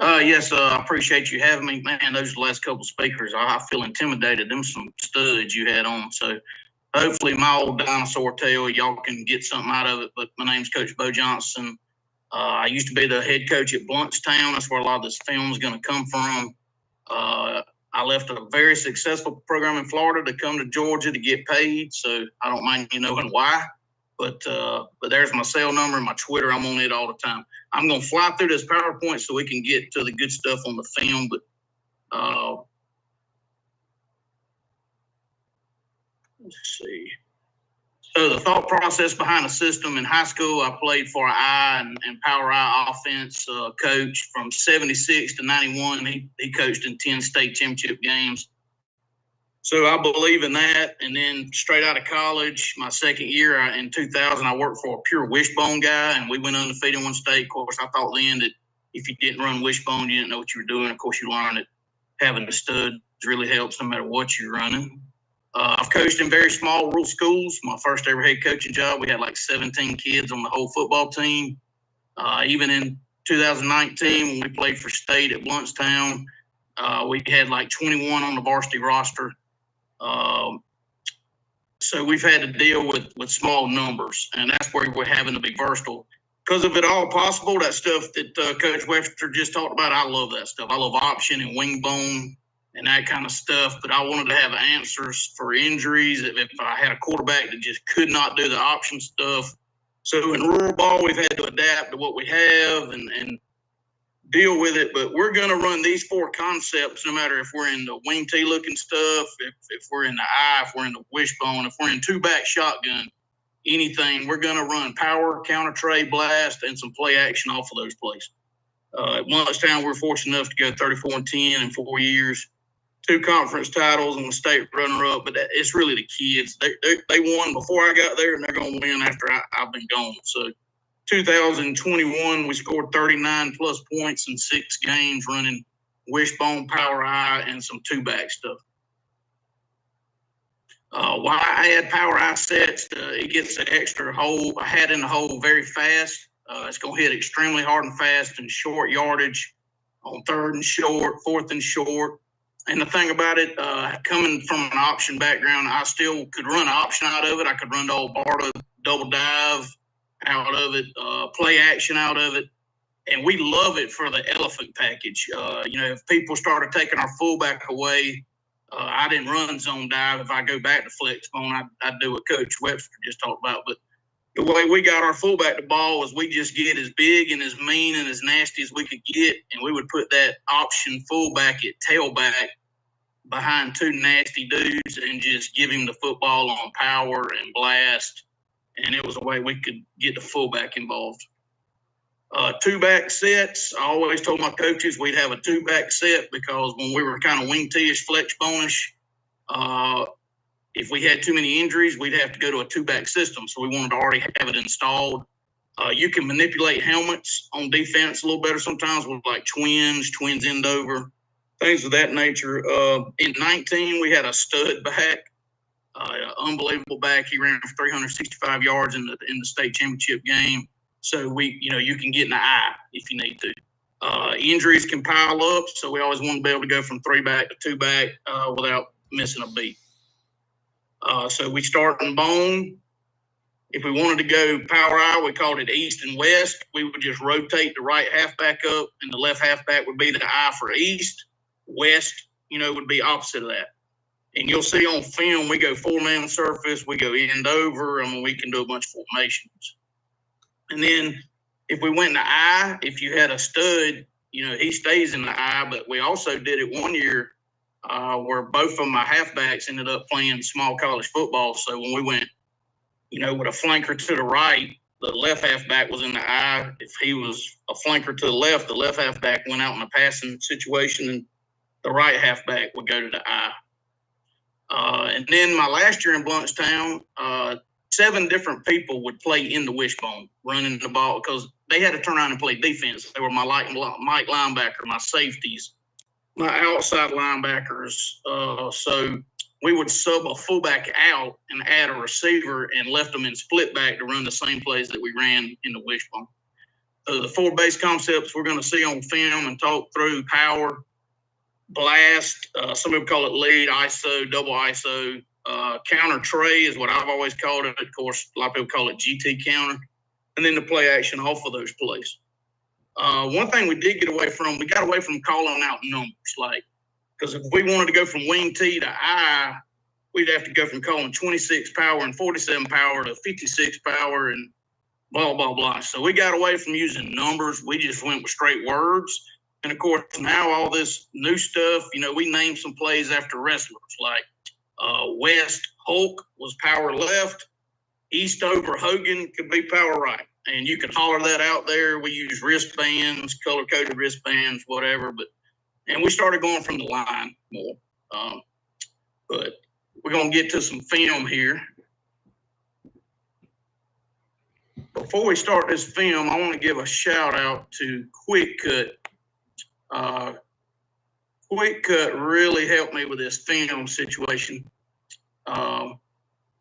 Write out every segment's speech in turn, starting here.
Yes, I appreciate you having me. Man, those last couple speakers, I feel intimidated. Them some studs you had on. So hopefully my old dinosaur tale, y'all can get something out of it. But my name's Coach Beau Johnson. I used to be the head coach at Bluntstown. That's where a lot of this film is going to come from. I left a very successful program in Florida to come to Georgia to get paid. So I don't mind you knowing why. But there's my cell number and my Twitter. I'm on it all the time. I'm going to fly through this PowerPoint so we can get to the good stuff on the film. But let's see. So the thought process behind the system in high school, I played for I and Power I offense coach from 76 to 91. He coached in 10 state championship games. So I believe in that. And then straight out of college, my second year in 2000, I worked for a pure wishbone guy, and we went undefeated in one state. Of course, I thought then that if you didn't run wishbone, you didn't know what you were doing. Of course, you learned that having the studs really helps no matter what you're running. I've coached in very small rural schools. My first ever head coaching job, we had like 17 kids on the whole football team. Even in 2019, when we played for state at Bluntstown, we had like 21 on the varsity roster. So we've had to deal with small numbers, and that's where we're having to be versatile. Because of it all possible, that stuff that Coach Webster just talked about, I love that stuff. I love option and wing bone and that kind of stuff, but I wanted to have answers for injuries if I had a quarterback that just could not do the option stuff. So in rural ball, we've had to adapt to what we have and deal with it, but we're going to run these four concepts no matter if we're in the wing tee looking stuff, if we're in the eye, if we're in the wishbone, if we're in two-back shotgun, anything, we're going to run power, counter tray, blast, and some play action off of those plays. At Bluntstown, we're fortunate enough to go 34-10 in 4 years, 2 conference titles and a state runner-up, but it's really the kids. They won before I got there, and they're going to win after I've been gone. So 2021, we scored 39 plus points in 6 games running wishbone, power eye, and some two-back stuff. Why I add power eye sets, it gets an extra hole, a hat in the hole very fast. It's going to hit extremely hard and fast in short yardage on 3rd and short, 4th and short. And the thing about it, coming from an option background, I still could run option out of it. I could run the old Barta double dive out of it, play action out of it. And we love it for the elephant package. If people started taking our fullback away, I didn't run zone dive. If I go back to flex bone, I'd do what Coach Webster just talked about. But the way we got our fullback to ball was we just get as big and as mean and as nasty as we could get, and we would put that option fullback at tailback behind 2 nasty dudes and just give him the football on power and blast. And it was a way we could get the fullback involved. 2-back sets, I always told my coaches we'd have a 2-back set because when we were kind of wing tee-ish, flex bone-ish, if we had too many injuries, we'd have to go to a 2-back system. So we wanted to already have it installed. You can manipulate helmets on defense a little better sometimes with like twins end over, things of that nature. In 19, we had a stud back. Unbelievable back. He ran for 365 yards in the state championship game. So you can get in the eye if you need to. Injuries can pile up, so we always want to be able to go from 3-back to 2-back without missing a beat. So we start in bone. If we wanted to go power eye, we called it east and west. We would just rotate the right halfback up, and the left halfback would be the eye for east. West, would be opposite of that. And you'll see on film, we go 4-man surface, we go end over, we can do a bunch of formations. And then if we went in the eye, if you had a stud, he stays in the eye. But we also did it one year where both of my halfbacks ended up playing small college football. So when we went, with a flanker to the right, the left halfback was in the eye. If he was a flanker to the left halfback went out in a passing situation, and the right halfback would go to the eye. And then my last year in Bluntstown, 7 different people would play in the wishbone, running the ball, because they had to turn around and play defense. They were my Mike linebacker, my safeties, my outside linebackers. So we would sub a fullback out and add a receiver and left them in split back to run the same plays that we ran in the wishbone. The four base concepts we're going to see on film and talk through: power, blast, some people call it lead, ISO, double ISO, counter tray is what I've always called it. Of course, a lot of people call it GT counter, and then the play action off of those plays. One thing we did get away from, we got away from calling out numbers, because if we wanted to go from wing T to I, we'd have to go from calling 26 power and 47 power to 56 power and blah, blah, blah. So we got away from using numbers. We just went with straight words. And of course, now all this new stuff, we named some plays after wrestlers, like West Hulk was power left, East over Hogan could be power right. And you can holler that out there. We use wristbands, color-coded wristbands, whatever. And we started going from the line more. But we're going to get to some film here. Before we start this film, I want to give a shout-out to Quick Cut. Quick Cut really helped me with this film situation.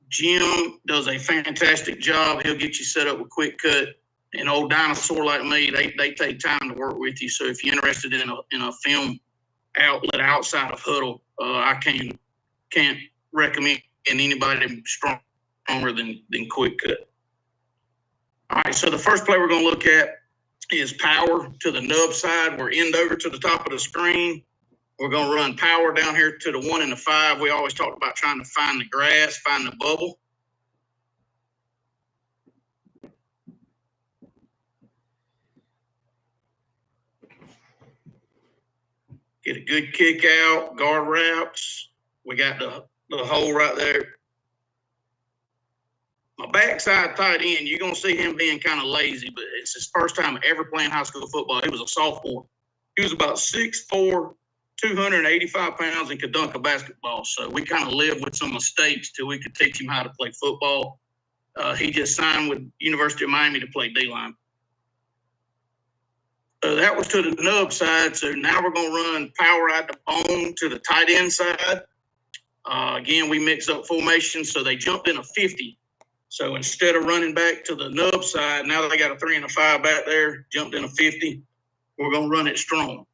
Jim does a fantastic job. He'll get you set up with Quick Cut. An old dinosaur like me, they take time to work with you. So if you're interested in a film outlet outside of Huddle, I can't recommend anybody stronger than Quick Cut. All right, so the first play we're going to look at is power to the nub side. We're end over to the top of the screen. We're going to run power down here to the 1 and the 5. We always talk about trying to find the grass, find the bubble. Get a good kick out, guard wraps. We got the hole right there. My backside tight end, you're going to see him being kind of lazy, but it's his first time ever playing high school football. He was a sophomore. He was about 6'4", 285 pounds, and could dunk a basketball. So we kind of lived with some mistakes till we could teach him how to play football. He just signed with University of Miami to play D-line. So that was to the nub side. So now we're going to run power out the bone to the tight end side. Again, we mix up formation, so they jumped in a 50. So instead of running back to the nub side, now that they got a 3 and a 5 back there, jumped in a 50, we're going to run it strong.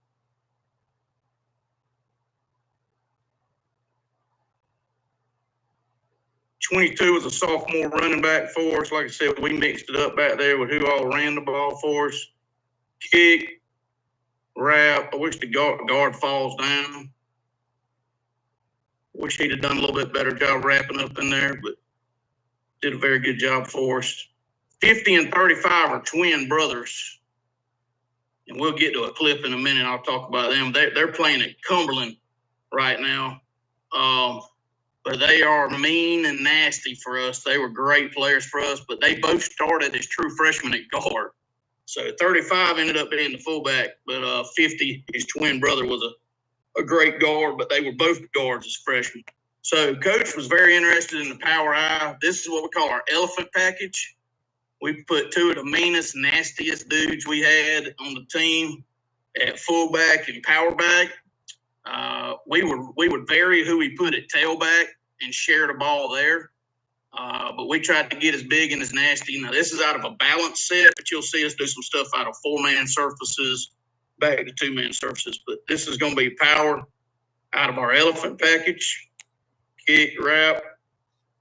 .22 was a sophomore running back for us. Like I said, we mixed it up back there with who all ran the ball for us. Kick, wrap. I wish the guard falls down. Wish he'd have done a little bit better job wrapping up in there, but did a very good job for us. 50 and 35 are twin brothers. And we'll get to a clip in a minute. I'll talk about them. They're playing at Cumberland right now. But they are mean and nasty for us. They were great players for us, but they both started as true freshmen at guard. So 35 ended up being the fullback, but 50, his twin brother, was a great guard, but they were both guards as freshmen. So Coach was very interested in the power I. This is what we call our elephant package. We put two of the meanest, nastiest dudes we had on the team at fullback and power back. We would vary who we put at tailback and share the ball there. But we tried to get as big and as nasty. Now, this is out of a balance set, but you'll see us do some stuff out of 4-man surfaces back to 2-man surfaces. But this is going to be power out of our elephant package, kick, wrap.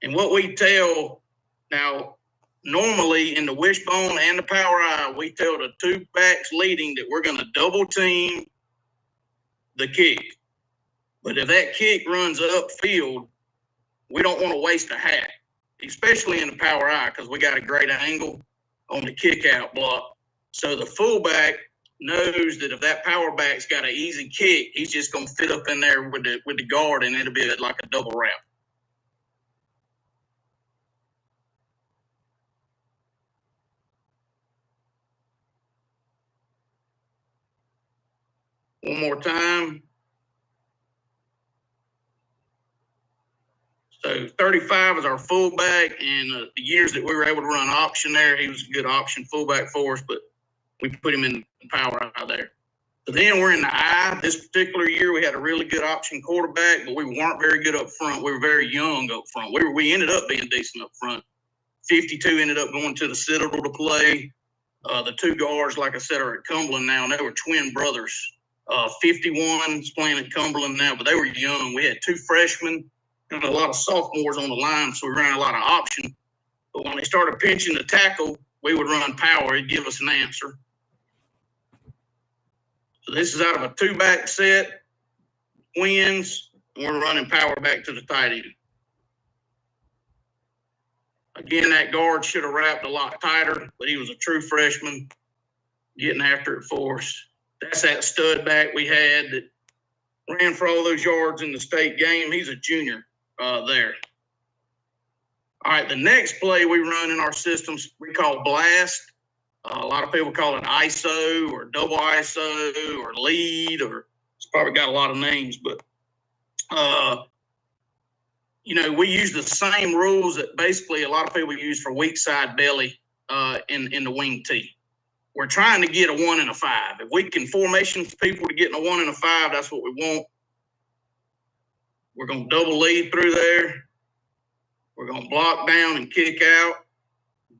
And what we tell now, normally in the wishbone and the power eye, we tell the two backs leading that we're going to double team the kick. But if that kick runs upfield, we don't want to waste a hat, especially in the power eye, because we got a great angle on the kick out block. So the fullback knows that if that power back's got an easy kick, he's just going to fit up in there with the guard, and it'll be like a double wrap. One more time. So 35 is our fullback, and the years that we were able to run option there, he was a good option fullback for us, but we put him in the power eye there. So then we're in the eye. This particular year, we had a really good option quarterback, but we weren't very good up front. We were very young up front. We ended up being decent up front. 52 ended up going to the Citadel to play. The two guards, like I said, are at Cumberland now, and they were twin brothers. 51's playing at Cumberland now, but they were young. We had two freshmen and a lot of sophomores on the line, so we ran a lot of option. But when they started pinching the tackle, we would run power. It'd give us an answer. So this is out of a two-back set, twins, and we're running power back to the tight end. Again, that guard should have wrapped a lot tighter, but he was a true freshman getting after it for us. That's that stud back we had that ran for all those yards in the state game. He's a junior there. All right, the next play we run in our systems we call blast. A lot of people call it ISO or double ISO or lead, or it's probably got a lot of names, but we use the same rules that basically a lot of people use for weak side belly in the wing T. We're trying to get a 1 and a 5. If we can formation people to get in a 1 and a 5, that's what we want. We're going to double lead through there. We're going to block down and kick out.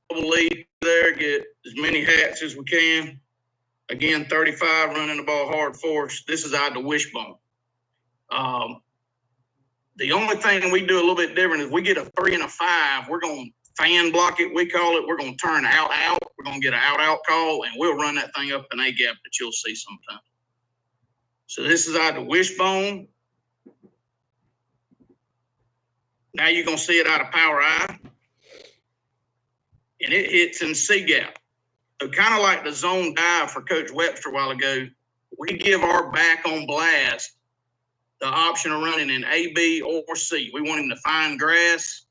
Double lead there, get as many hats as we can. Again, 35, running the ball hard for us. This is out the wishbone. The only thing we do a little bit different is we get a 3 and a 5. We're going to fan block it, we call it. We're going to turn out. We're going to get an out call, and we'll run that thing up an A-gap that you'll see sometime. So this is out the wishbone. Now you're going to see it out of power I. And it hits in C-gap. So kind of like the zone dive for Coach Webster a while ago, we give our back on blast the option of running in A, B, or C. We want him to find grass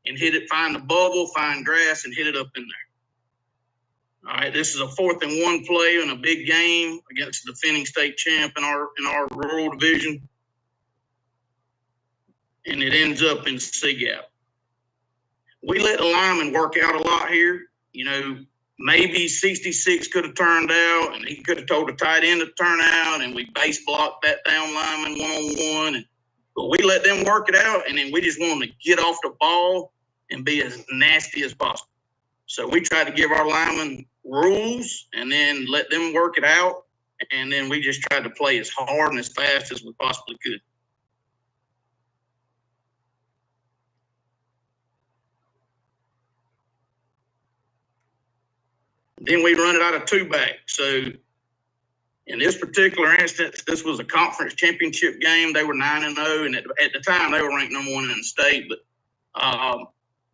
and hit it, find the bubble, find grass, and hit it up in there. All right, this is a 4th and 1 play in a big game against the defending state champ in our rural division. And it ends up in C-gap. We let the lineman work out a lot here. Maybe 66 could have turned out, and he could have told the tight end to turn out, and we base blocked that down lineman one-on-one. But we let them work it out, and then we just want them to get off the ball and be as nasty as possible. So we try to give our linemen rules and then let them work it out, and then we just tried to play as hard and as fast as we possibly could. Then we run it out of two-back. So in this particular instance, this was a conference championship game. They were 9-0, and at the time they were ranked number 1 in the state. But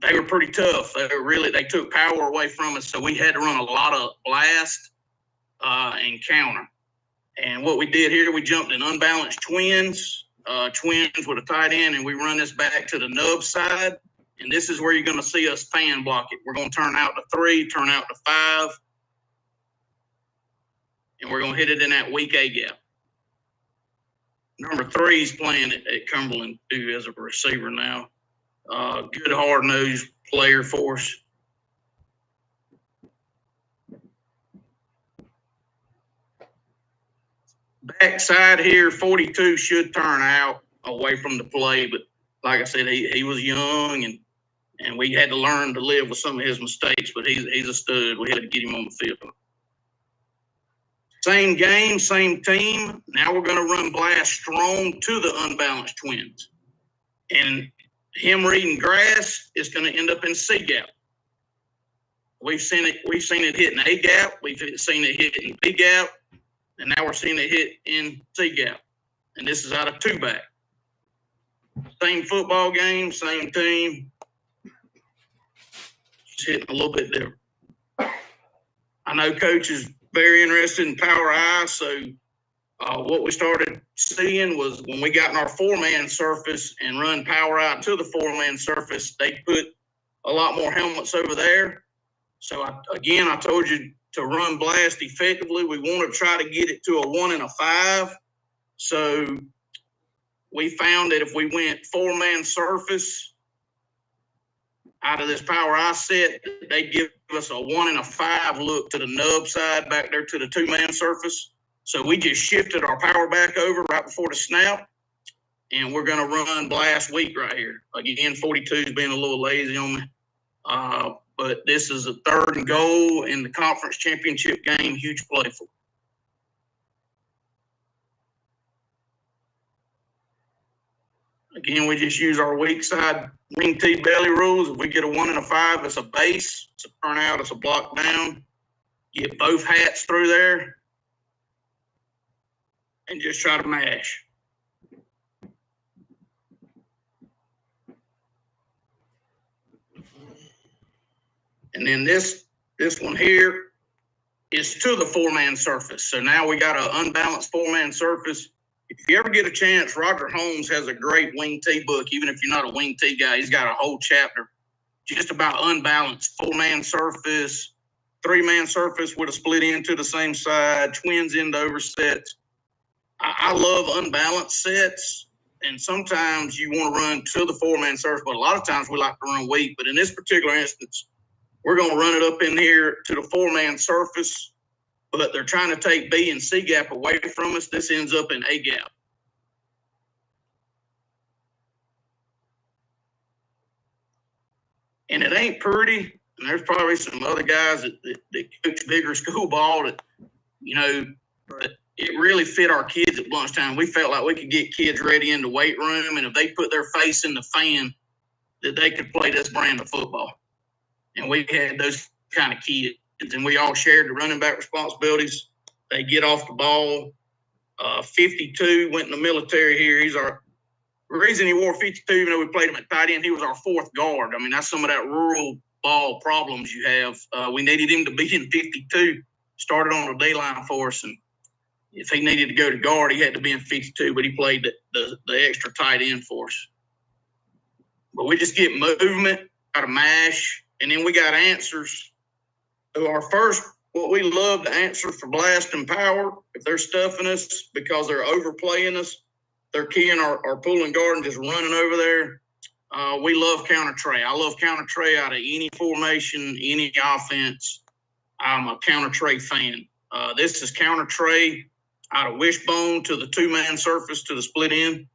they were pretty tough. They took power away from us, so we had to run a lot of blast and counter. And what we did here, we jumped in unbalanced twins with a tight end, and we run this back to the nub side. And this is where you're going to see us fan block it. We're going to turn out to 3, turn out to 5. And we're going to hit it in that weak A-gap. Number 3 is playing at Cumberland, too, as a receiver now. Good hard-nosed player for us. Backside here, 42 should turn out away from the play. But like I said, he was young, and we had to learn to live with some of his mistakes, but he's a stud. We had to get him on the field. Same game, same team. Now we're going to run blast strong to the unbalanced twins. And him reading grass is going to end up in C-gap. We've seen it hit in A-gap. We've seen it hit in B-gap. And now we're seeing it hit in C-gap. And this is out of two-back. Same football game, same team. Just hitting a little bit different. I know Coach is very interested in power I, so what we started seeing was when we got in our 4-man surface and run power I to the 4-man surface, they put a lot more helmets over there. So, I told you to run blast effectively. We want to try to get it to a 1 and a 5. So we found that if we went 4-man surface out of this power I set, they'd give us a 1 and a 5 look to the nub side back there to the 2-man surface. So we just shifted our power back over right before the snap, and we're going to run blast weak right here. Again, 42's being a little lazy on me. but this is a 3rd and goal in the conference championship game. Huge play for. Again, we just use our weak side wing T belly rules. If we get a 1 and a 5, it's a base. It's a turn out. It's a block down. Get both hats through there and just try to mash. And then this one here is to the 4-man surface. So now we got an unbalanced 4-man surface. If you ever get a chance, Roger Holmes has a great wing T book. Even if you're not a wing T guy, he's got a whole chapter just about unbalanced 4-man surface, 3-man surface with a split end to the same side, twins end over sets. I love unbalanced sets, and sometimes you want to run to the 4-man surface, but a lot of times we like to run weak. But in this particular instance, we're going to run it up in here to the 4-man surface, but they're trying to take B and C gap away from us. This ends up in A gap. And it ain't pretty. And there's probably some other guys that coach bigger school ball that, but it really fit our kids at lunchtime. We felt like we could get kids ready in the weight room, and if they put their face in the fan, that they could play this brand of football. And we had those kind of kids, and we all shared the running back responsibilities. They get off the ball. 52 went in the military here. The reason he wore 52, even though we played him at tight end, he was our 4th guard. I mean, that's some of that rural ball problems you have. We needed him to be in 52, started on the D-line for us, and if he needed to go to guard, he had to be in 52, but he played the extra tight end for us. But we just get movement, got a mash, and then we got answers. So our first, what we love to answer for blast and power, if they're stuffing us because they're overplaying us, they're keying our pulling guard and just running over there. We love counter tray. I love counter tray out of any formation, any offense. I'm a counter tray fan. This is counter tray out of wishbone to the 2-man surface to the split end.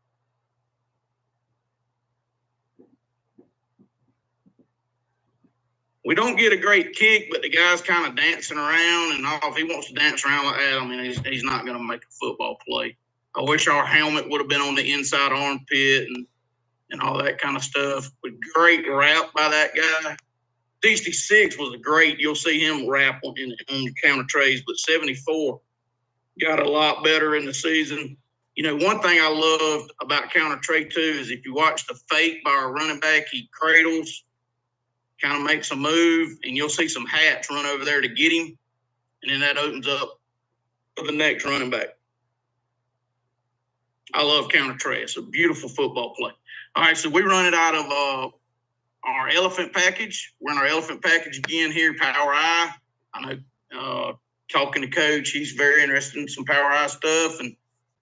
We don't get a great kick, but the guy's kind of dancing around, and if he wants to dance around like that, I mean, he's not going to make a football play. I wish our helmet would have been on the inside armpit and all that kind of stuff. But great wrap by that guy. 66 was a great. You'll see him wrap on the counter trays, but 74 got a lot better in the season. One thing I loved about counter tray too is if you watch the fake by our running back, he cradles, kind of makes a move, and you'll see some hats run over there to get him, and then that opens up for the next running back. I love counter tray. It's a beautiful football play. All right, so we run it out of our elephant package. We're in our elephant package again here, Power I. I know talking to Coach, he's very interested in some Power I stuff, and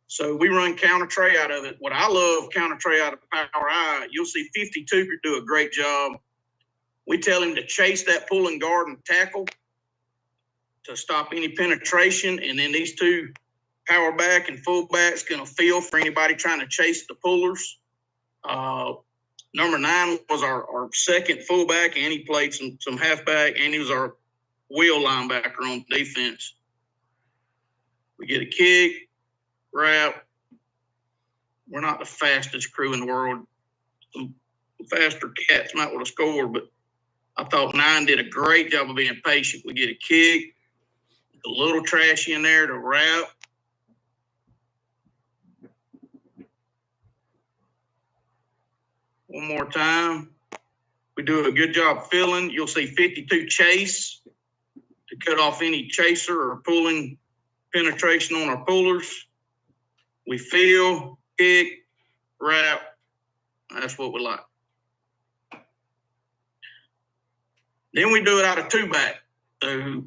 so we run counter tray out of it. What I love counter tray out of Power I, you'll see 52 do a great job. We tell him to chase that pulling guard and tackle to stop any penetration, and then these 2 power back and fullbacks going to feel for anybody trying to chase the pullers. Number 9 was our second fullback, and he played some halfback, and he was our wheel linebacker on defense. We get a kick, wrap. We're not the fastest crew in the world. Some faster cats might would have scored, but I thought 9 did a great job of being patient. We get a kick, a little trashy in there to wrap. One more time. We do a good job filling. You'll see 52 chase to cut off any chaser or pulling penetration on our pullers. We feel, kick, wrap. That's what we like. Then we do it out of 2-back. So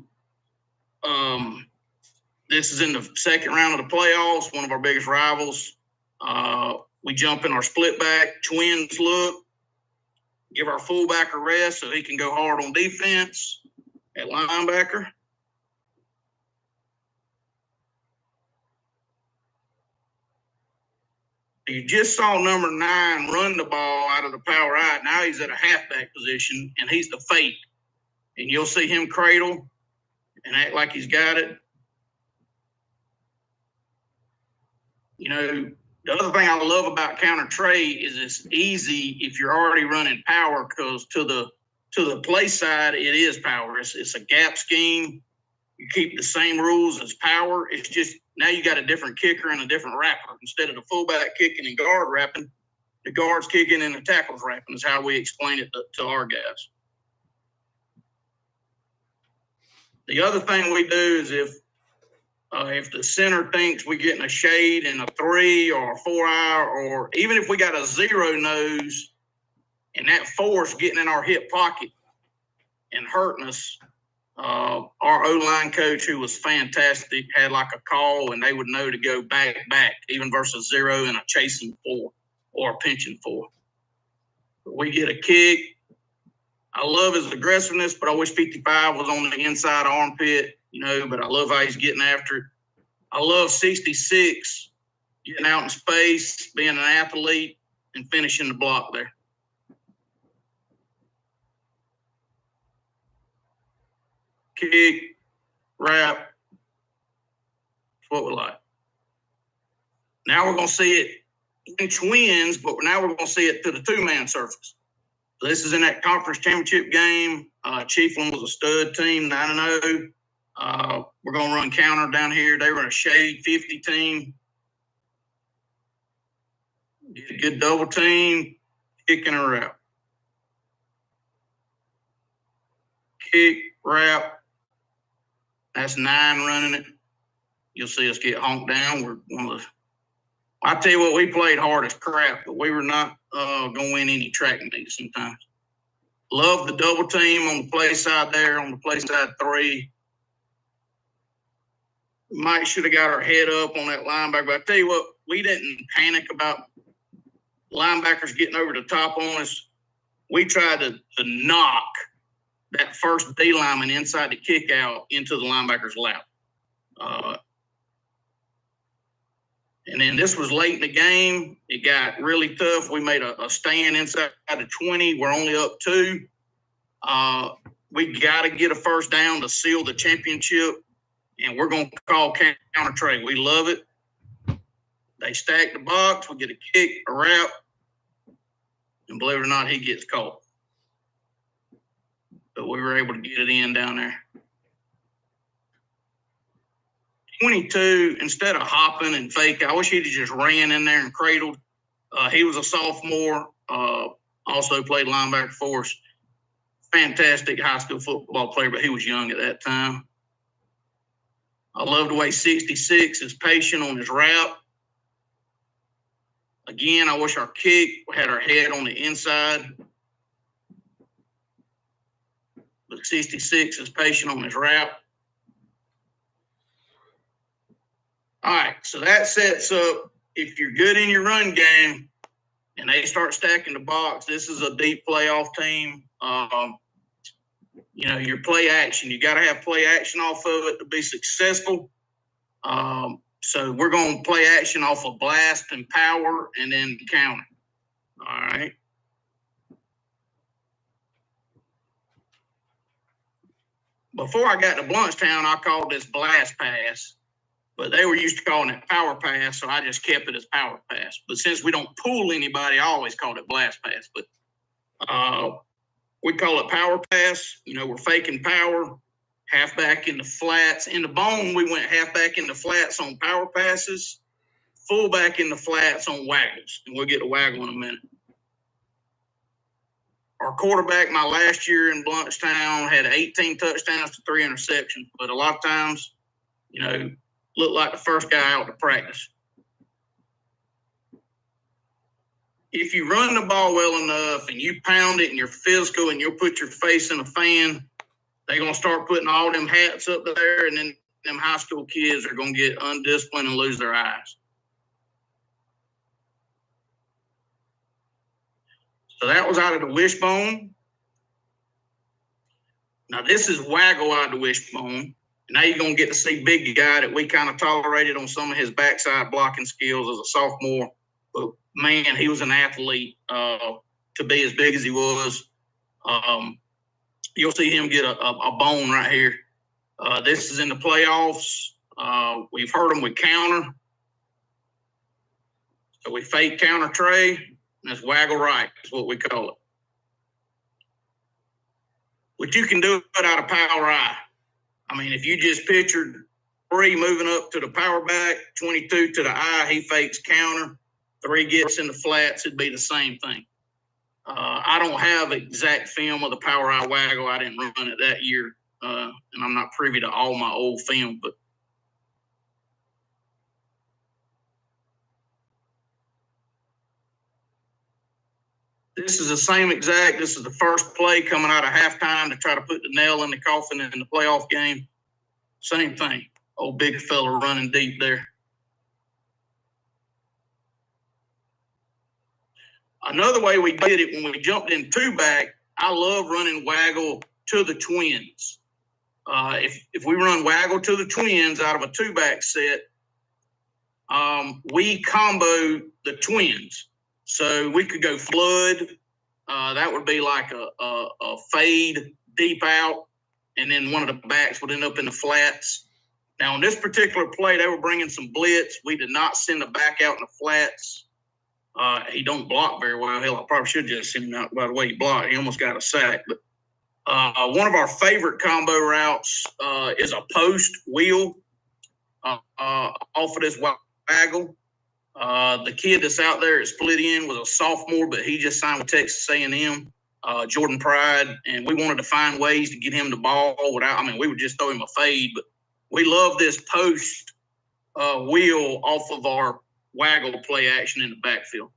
this is in the second round of the playoffs, one of our biggest rivals. We jump in our split back, twins look, give our fullback a rest so he can go hard on defense at linebacker. You just saw number 9 run the ball out of the power I. Now he's at a halfback position, and he's the fake. and you'll see him cradle and act like he's got it. You know, the other thing I love about counter tray is it's easy if you're already running power, because to the play side, it is power. It's a gap scheme. You keep the same rules as power. It's just now you got a different kicker and a different wrapper. Instead of the fullback kicking and guard wrapping, the guard's kicking and the tackle's wrapping is how we explain it to our guys. The other thing we do is if the center thinks we're getting a shade and a 3 or a 4-eye, or even if we got a 0 nose and that force getting in our hip pocket and hurting us, our O-line coach, who was fantastic, had like a call, and they would know to go back, even versus 0 and a chasing 4 or a pinching 4. We get a kick. I love his aggressiveness, but I wish 55 was on the inside armpit, you know, but I love how he's getting after it. I love 66 getting out in space, being an athlete, and finishing the block there. Kick, wrap, that's what we like. Now we're going to see it in twins, but now we're going to see it to the 2-man surface. So this is in that conference championship game. Chiefland was a stud team, 9-0. We're going to run counter down here. They run a shade 50 team. Get a good double team, kick and a wrap. Kick, wrap. That's 9 running it. You'll see us get honked down. We're one of the. I tell you what, we played hard as crap, but we were not going to win any track meets sometimes. Love the double team on the play side there, on the play side 3. We might should have got our head up on that linebacker, but I tell you what, we didn't panic about linebackers getting over the top on us. We tried to knock that first D lineman inside the kick out into the linebacker's lap. And then this was late in the game. It got really tough. We made a stand inside the 20. We're only up 2. We got to get a first down to seal the championship, and we're going to call counter trade. We love it. They stack the box. We get a kick, a wrap, and believe it or not, he gets caught. But we were able to get it in down there. 22, instead of hopping and fake, I wish he'd have just ran in there and cradled. He was a sophomore, also played linebacker for us. Fantastic high school football player, but he was young at that time. I love the way 66 is patient on his route. Again, I wish our kick had our head on the inside. But 66 is patient on his route. All right, so that sets up, if you're good in your run game and they start stacking the box, this is a deep playoff team. You know, your play action, you got to have play action off of it to be successful. So we're going to play action off of blast and power and then counter. All right. Before I got to Bluntstown, I called this blast pass. But they were used to calling it power pass, so I just kept it as power pass. But since we don't pull anybody, I always called it blast pass. But we call it power pass. You know, we're faking power, half back in the flats. In the bone, we went half back in the flats on power passes, full back in the flats on waggles. And we'll get to waggle in a minute. Our quarterback, my last year in Bluntstown, had 18 touchdowns to 3 interceptions. But a lot of times, you know, looked like the first guy out to practice. If you run the ball well enough and you pound it and you're physical and you'll put your face in a fan, they're going to start putting all them hats up there, and then them high school kids are going to get undisciplined and lose their eyes. So that was out of the wishbone. Now this is waggle out of the wishbone. Now you're going to get to see big guy that we kind of tolerated on some of his backside blocking skills as a sophomore. But, man, he was an athlete to be as big as he was. you'll see him get a bone right here. This is in the playoffs. We've hurt him with counter. So we fake counter tray, and that's waggle right is what we call it. But you can do it out of power I. I mean, if you just pictured 3 moving up to the power back, 22 to the I, he fakes counter, 3 gets in the flats, it'd be the same thing. I don't have exact film of the power I waggle. I didn't run it that year, and I'm not privy to all my old film, but this is the same exact. This is the first play coming out of halftime to try to put the nail in the coffin in the playoff game. Same thing. Old big fella running deep there. Another way we did it when we jumped in 2-back, I love running waggle to the twins. If we run waggle to the twins out of a 2-back set, we combo the twins. So we could go flood. That would be like a fade deep out, and then one of the backs would end up in the flats. Now, on this particular play, they were bringing some blitz. We did not send the back out in the flats. He don't block very well. Hell, I probably should just send him out by the way he blocked. He almost got a sack. But one of our favorite combo routes is a post wheel off of this waggle. The kid that's out there at split end was a sophomore, but he just signed with Texas A&M, Jordan Pride, and we wanted to find ways to get him the ball without. I mean, we would just throw him a fade, but we love this post wheel off of our waggle play action in the backfield.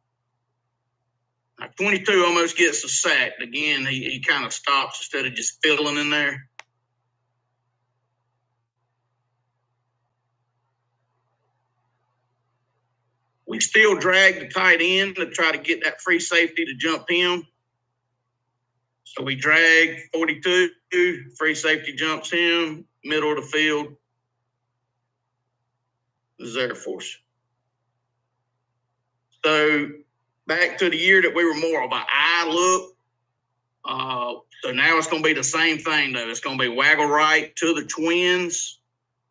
Now, 22 almost gets a sack. Again, he kind of stops instead of just filling in there. We still drag the tight end to try to get that free safety to jump him. So we drag 42, free safety jumps him, middle of the field. This is Air Force. So back to the year that we were more of an eye look. So now it's going to be the same thing, though. It's going to be waggle right to the twins.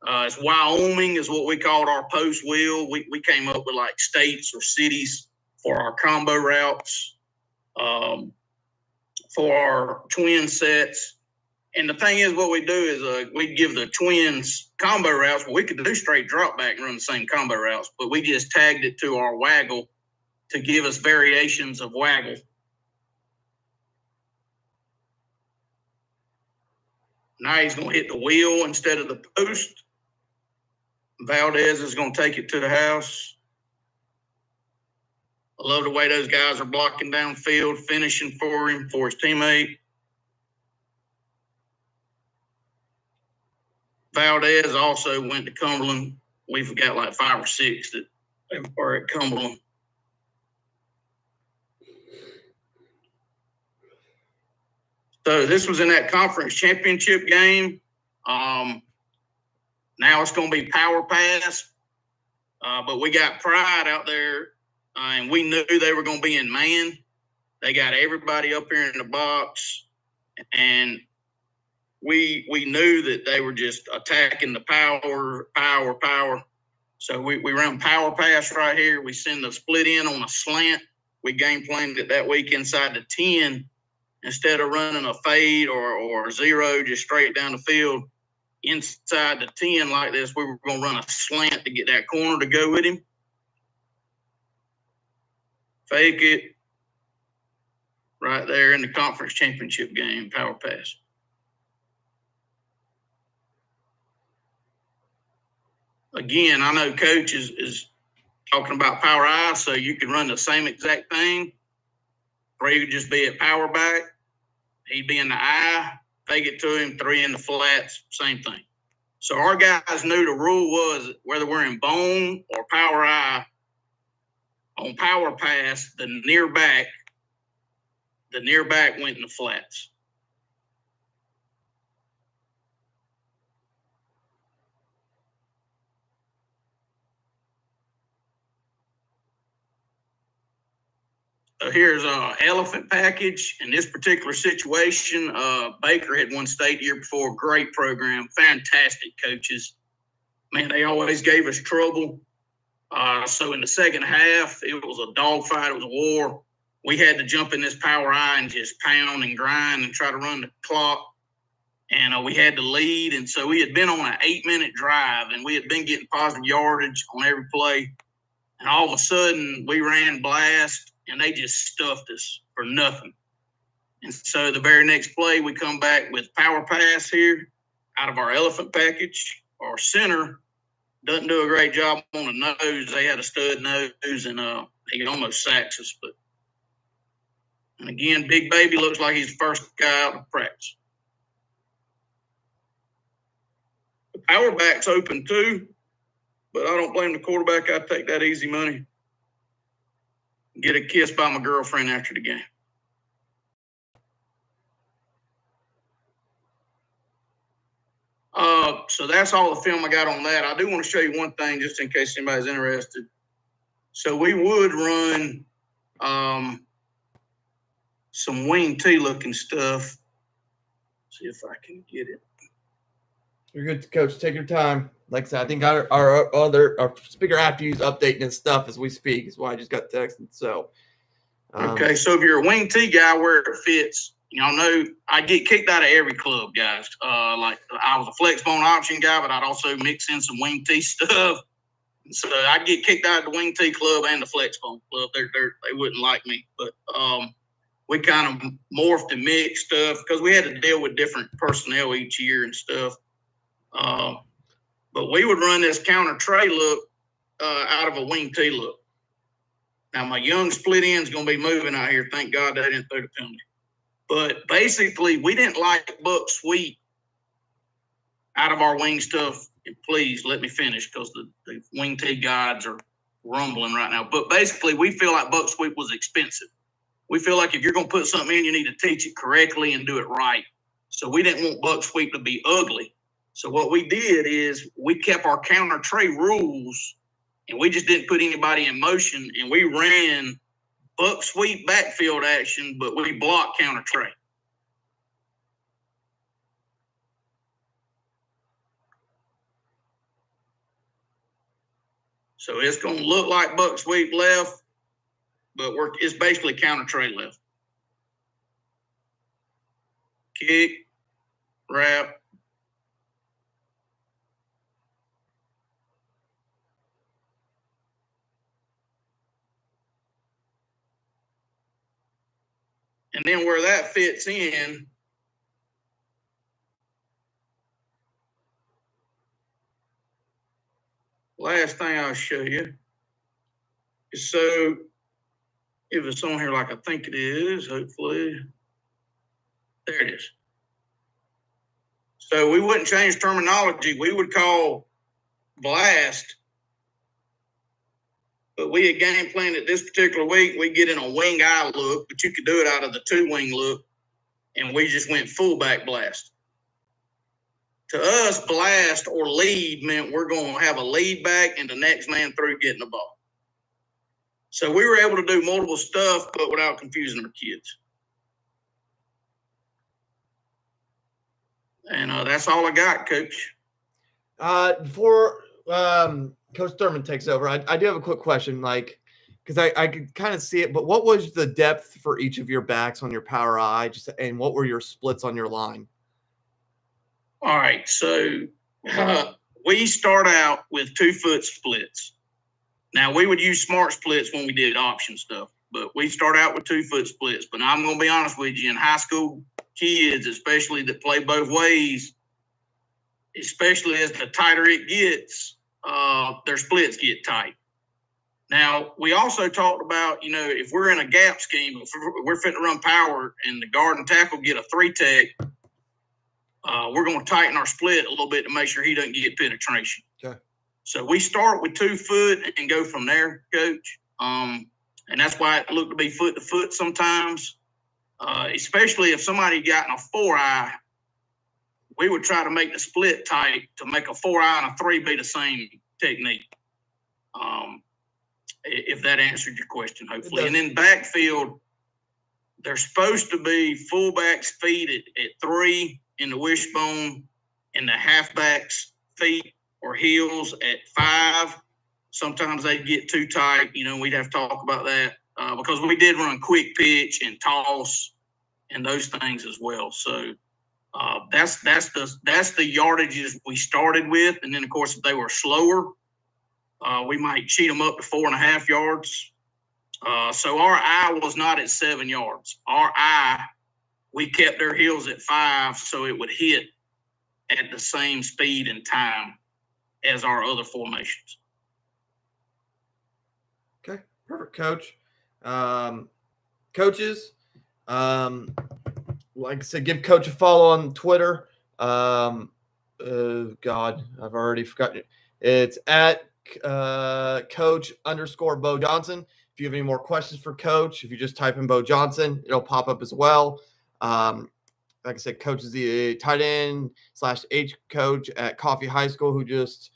It's Wyoming is what we called our post wheel. We came up with like states or cities for our combo routes, for our twin sets. And the thing is, what we do is we give the twins combo routes. Well, we could do straight drop back and run the same combo routes, but we just tagged it to our waggle to give us variations of waggle. Now he's going to hit the wheel instead of the post. Valdez is going to take it to the house. I love the way those guys are blocking downfield, finishing for him, for his teammate. Valdez also went to Cumberland. We've got like 5 or 6 that are at Cumberland. So this was in that conference championship game. Now it's going to be power pass. But we got Pride out there, and we knew they were going to be in man. They got everybody up here in the box, and we knew that they were just attacking the power. So we run power pass right here. We send the split in on a slant. We game planned it that week inside the 10 instead of running a fade or zero just straight down the field. Inside the 10 like this, we were going to run a slant to get that corner to go with him. Fake it. Right there in the conference championship game, power pass. Again, I know Coach is talking about power I, so you can run the same exact thing. Three would just be at power back. He'd be in the I, fake it to him, 3 in the flats, same thing. So our guys knew the rule was whether we're in bone or power I, on power pass, the near back went in the flats. So here's a elephant package. In this particular situation, Baker had won state the year before. Great program, fantastic coaches. Man, they always gave us trouble. So in the second half, it was a dogfight. It was a war. We had to jump in this power I and just pound and grind and try to run the clock. And we had to lead. And so we had been on an 8-minute drive, and we had been getting positive yardage on every play. And all of a sudden, we ran blast, and they just stuffed us for nothing. And so the very next play, we come back with power pass here out of our elephant package. Our center doesn't do a great job on the nose. They had a stud nose, and he almost sacks us. And again, Big Baby looks like he's the first guy out of practice. The power back's open too, but I don't blame the quarterback. I'd take that easy money. Get a kiss by my girlfriend after the game. So that's all the film I got on that. I do want to show you one thing just in case anybody's interested. So we would run some wing T looking stuff. See if I can get it. You're good, Coach. Take your time. Like I said, I think our speaker after you's updating his stuff as we speak. Is why I just got texted. So okay, so if you're a wing T guy, where it fits, y'all know I get kicked out of every club, guys. Like I was a flex bone option guy, but I'd also mix in some wing T stuff. So I'd get kicked out of the wing T club and the flex bone club. They wouldn't like me, but we kind of morphed and mixed stuff because we had to deal with different personnel each year and stuff. But we would run this counter tray look out of a wing T look. Now, my young split end's going to be moving out here. Thank God they didn't throw the penalty. But basically, we didn't like buck sweep out of our wing stuff. And please let me finish because the wing T guides are rumbling right now. But basically, we feel like buck sweep was expensive. We feel like if you're going to put something in, you need to teach it correctly and do it right. So we didn't want buck sweep to be ugly. So what we did is we kept our counter tray rules, and we just didn't put anybody in motion, and we ran buck sweep backfield action, but we blocked counter tray. So it's going to look like buck sweep left, but it's basically counter tray left. Kick, wrap. And then where that fits in, last thing I'll show you is so if it's on here like I think it is, hopefully, there it is. So we wouldn't change terminology. We would call blast, but we had game planned it this particular week. We get in a wing eye look, but you could do it out of the 2-wing look, and we just went fullback blast. To us, blast or lead meant we're going to have a lead back and the next man through getting the ball. So we were able to do multiple stuff, but without confusing our kids. And that's all I got, Coach. Before Coach Thurman takes over, I do have a quick question, like, because I could kind of see it, but what was the depth for each of your backs on your power I, and what were your splits on your line? All right, so we start out with 2-foot splits. Now, we would use smart splits when we did option stuff, but we start out with 2-foot splits. But I'm going to be honest with you, in high school kids, especially that play both ways, especially as the tighter it gets, their splits get tight. Now, we also talked about, if we're in a gap scheme, if we're fitting to run power and the guard and tackle get a 3-tech, we're going to tighten our split a little bit to make sure he doesn't get penetration. Okay. So we start with 2 foot and go from there, Coach. And that's why it looked to be foot to foot sometimes, especially if somebody got in a 4-eye. We would try to make the split tight to make a 4-eye and a 3 be the same technique. if that answered your question, hopefully. And then backfield, they're supposed to be fullbacks' feet at 3 in the wishbone and the halfbacks' feet or heels at 5. Sometimes they get too tight. We'd have to talk about that because we did run quick pitch and toss and those things as well. So that's the yardages we started with. And then, of course, if they were slower, we might cheat them up to 4.5 yards. So our eye was not at 7 yards. Our eye, we kept their heels at 5 so it would hit at the same speed and time as our other formations. Okay, perfect, Coach. Coaches, like I said, give Coach a follow on Twitter. God, I've already forgotten it. It's at Coach_Beau Johnson. If you have any more questions for Coach, if you just type in Beau Johnson, it'll pop up as well. Like I said, Coach is the tight end / H coach at Coffee High School, who just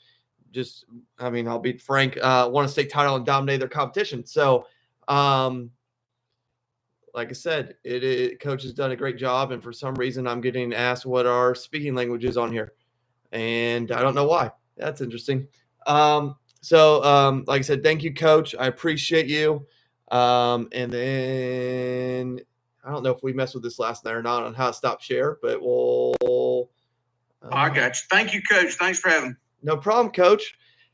I'll be frank, won a state title and dominated their competition. So, like I said, Coach has done a great job, and for some reason, I'm getting asked what our speaking language is on here, and I don't know why. That's interesting. Like I said, thank you, Coach. I appreciate you. And then I don't know if we messed with this last night or not on how to stop share, but we'll. I got you. Thank you, Coach. Thanks for having me. No problem, Coach.